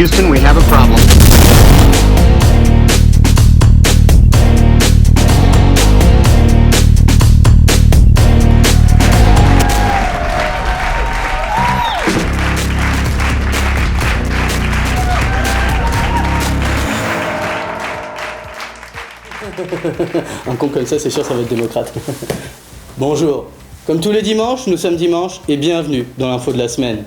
Houston, we have a problem. Un con comme ça, c'est sûr, ça va être démocrate. Bonjour. Comme tous les dimanches, nous sommes dimanche et bienvenue dans l'info de la semaine.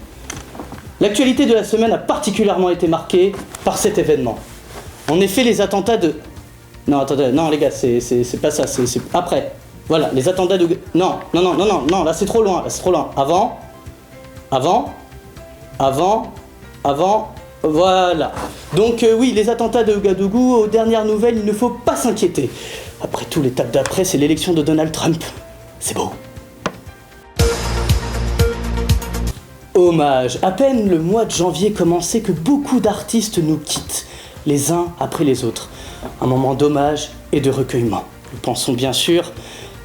L'actualité de la semaine a particulièrement été marquée par cet événement. En effet, les attentats de... Non, attendez, non les gars, c'est pas ça, c'est après. Voilà, les attentats de... Non, là c'est trop loin, Avant, voilà. Donc oui, les attentats de Ouagadougou, aux dernières nouvelles, il ne faut pas s'inquiéter. Après tout, l'étape d'après, c'est l'élection de Donald Trump. C'est beau. Hommage. À peine le mois de janvier commençait que beaucoup d'artistes nous quittent, les uns après les autres. Un moment d'hommage et de recueillement. Nous pensons bien sûr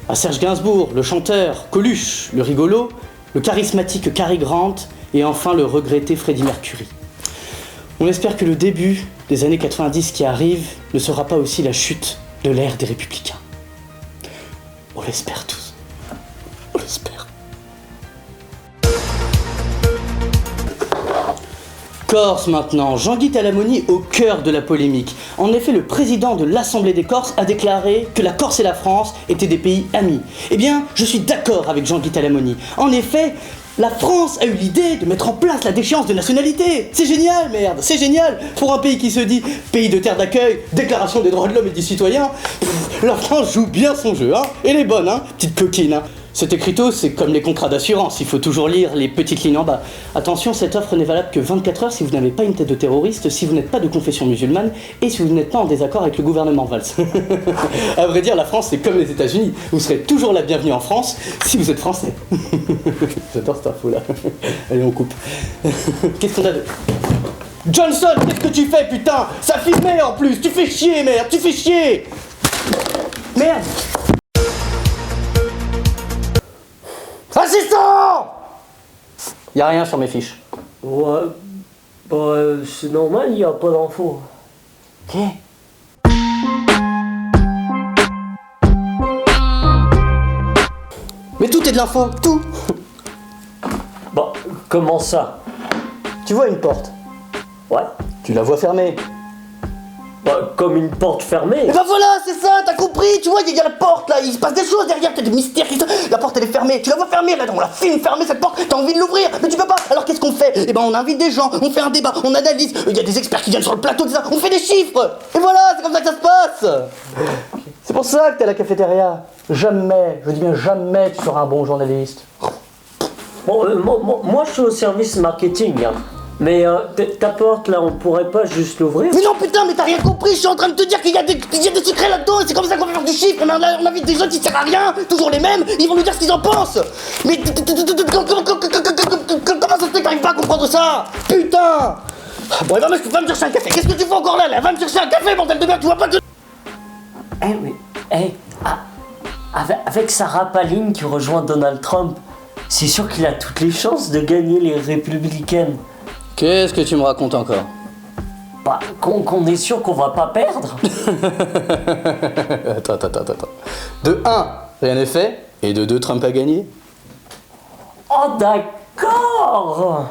à Serge Gainsbourg, le chanteur, Coluche, le rigolo, le charismatique Cary Grant et enfin le regretté Freddie Mercury. On espère que le début des années 90 qui arrive ne sera pas aussi la chute de l'ère des Républicains. On l'espère tous. On l'espère. Corse maintenant. Jean-Guy Talamoni au cœur de la polémique. En effet, le président de l'Assemblée des Corses a déclaré que la Corse et la France étaient des pays amis. Eh bien, je suis d'accord avec Jean-Guy Talamoni. En effet, la France a eu l'idée de mettre en place la déchéance de nationalité. C'est génial, merde, c'est génial. Pour un pays qui se dit pays de terre d'accueil, déclaration des droits de l'homme et du citoyen, la France joue bien son jeu, hein. Elle est bonne, hein, petite coquine, hein. Cet écriteau, c'est comme les contrats d'assurance, il faut toujours lire les petites lignes en bas. Attention, cette offre n'est valable que 24 heures si vous n'avez pas une tête de terroriste, si vous n'êtes pas de confession musulmane et si vous n'êtes pas en désaccord avec le gouvernement Valls. À vrai dire, la France, c'est comme les États-Unis. Vous serez toujours la bienvenue en France si vous êtes français. J'adore cette info-là. Allez, on coupe. Qu'est-ce qu'on a de... Johnson, qu'est-ce que tu fais, putain? Ça filmait en plus. Tu fais chier, merde, tu fais chier. Merde. Assistant! Y'a rien sur mes fiches. Ouais, bah c'est normal, il n'y a pas d'infos. Ok. Mais tout est de l'info, tout. Bah, comment ça? Tu vois une porte, Ouais. tu la vois fermée. Bah, comme une porte fermée. Et bah voilà, c'est ça, t'as compris, tu vois, il y a la porte là, il se passe des choses derrière, t'as des mystères qui se... La porte elle est fermée, tu la vois fermée là, on la filme fermée cette porte, t'as envie de l'ouvrir, mais tu peux pas, alors qu'est-ce qu'on fait? Eh ben on invite des gens, on fait un débat, on analyse, il y a des experts qui viennent sur le plateau, tout ça, on fait des chiffres. Et voilà, c'est comme ça que ça se passe. C'est pour ça que t'es à la cafétéria. Jamais, je dis bien jamais, tu seras un bon journaliste. Bon, moi je suis au service marketing, hein. Mais ta porte là, on pourrait pas juste l'ouvrir? Mais non putain, mais t'as rien compris, je suis en train de te dire qu'il y a des secrets là-dedans, c'est comme ça qu'on va faire du chiffre, on invite des gens qui servent à rien, toujours les mêmes, ils vont nous dire ce qu'ils en pensent. Mais comment ça se fait que t'arrives pas à comprendre ça? Putain. Bon, va me chercher un café, qu'est-ce que tu fais encore là? Va me chercher un café, bordel de merde, tu vois pas que... Avec Sarah Palin qui rejoint Donald Trump, c'est sûr qu'il a toutes les chances de gagner les républicaines. Qu'est-ce que tu me racontes encore? Bah, qu'on est sûr qu'on va pas perdre. Attends. De 1, rien n'est fait, et de 2, Trump a gagné. Oh d'accord.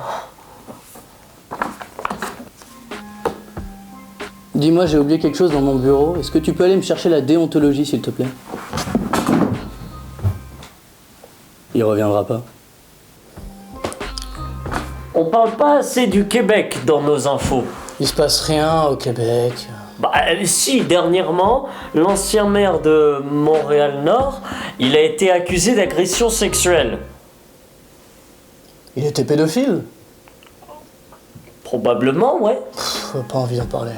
Dis-moi, j'ai oublié quelque chose dans mon bureau, est-ce que tu peux aller me chercher la déontologie s'il te plaît? Il reviendra pas. On parle pas assez du Québec dans nos infos. Il se passe rien au Québec. Bah si, dernièrement, l'ancien maire de Montréal-Nord, il a été accusé d'agression sexuelle. Il était pédophile? Probablement, ouais. Pas envie d'en parler.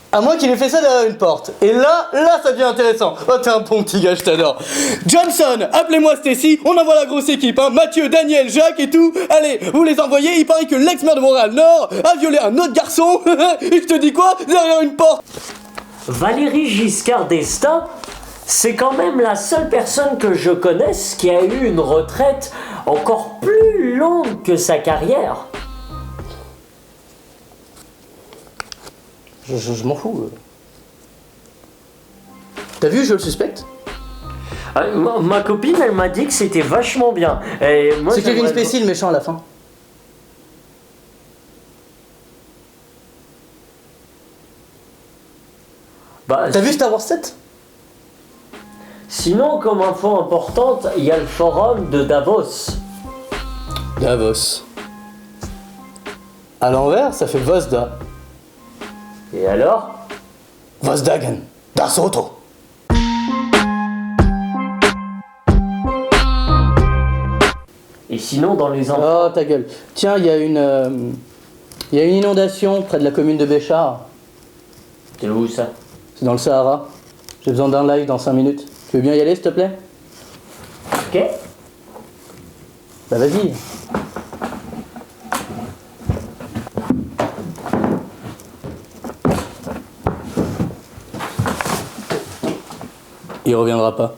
À moins qu'il ait fait ça derrière une porte. Et là, ça devient intéressant. Oh, t'es un bon petit gars, je t'adore. Johnson, appelez-moi Stacy, on envoie la grosse équipe, hein. Mathieu, Daniel, Jacques et tout. Allez, vous les envoyez, il paraît que l'ex-maire de Montréal-Nord a violé un autre garçon. Et je te dis quoi? Derrière une porte. Valérie Giscard d'Estaing, c'est quand même la seule personne que je connaisse qui a eu une retraite encore plus longue que sa carrière. Je m'en fous. T'as vu, je le suspecte? Ma copine, elle m'a dit que c'était vachement bien. Et moi, C'est Kevin j'aimerais- Spacey, le méchant à la fin. Bah, T'as vu Star Wars 7? Sinon, comme info importante, il y a le forum de Davos. Davos. À l'envers, ça fait Vosda. Et alors? Vosdagen. Das Auto. Et sinon, dans les infos... Oh, ta gueule. Tiens, il y a une inondation près de la commune de Béchar. C'est où ça? C'est dans le Sahara. J'ai besoin d'un live dans 5 minutes. Tu veux bien y aller, s'il te plaît? Ok. Bah vas-y. Il reviendra pas.